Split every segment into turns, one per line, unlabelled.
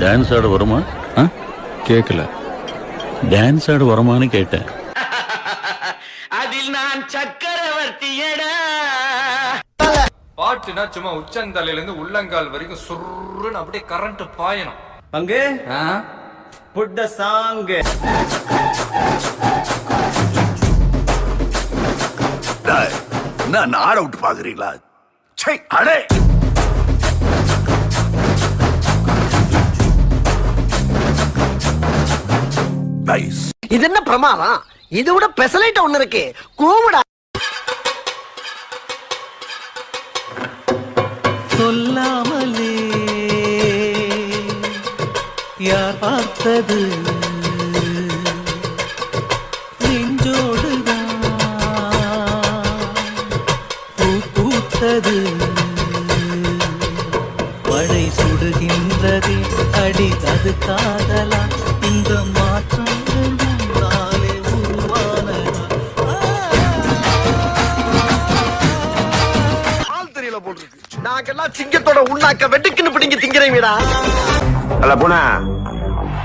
Dance ஆட வருமா?
கேட்கல.
டான்ஸ் ஆட வருமான்னு கேட்டேன்.
அதில் நான் சக்கரவர்த்தியடா.
பாட்டுனா சும்மா உச்சந்தலையில இருந்து உள்ளங்கால் வரைக்கும் சுருன்னு அப்படியே கரண்ட் பாயணும்.
பங்கு புட் த சாங்.
என்ன ஆட விட்டு பாக்குறீங்களா? அடே
இது என்ன பிரமாதம்? இது விட பெசலைட் ஒண்ணு இருக்கு. கூவுடா.
சொல்லாமலே யார் பார்த்தது நெஞ்சோடுதான் பூ பூத்தது. மழை சுடுகின்றது அடி அது காதலா இந்த மாற்றங்கள் உன்னாலே உருவானதா?
ஆள் தெரியல போட்டுருக்கு. நாங்கெல்லாம் சிங்கத்தோட உண்ணாக்க வெட்டுக்குன்னு பிடிங்க திங்கிறீங்கடா.
அல்ல புனா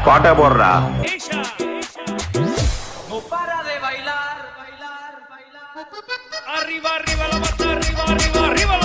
பாட்டா போடுறா.
Arriva, arriva la matta, arriva, arriva, arriva la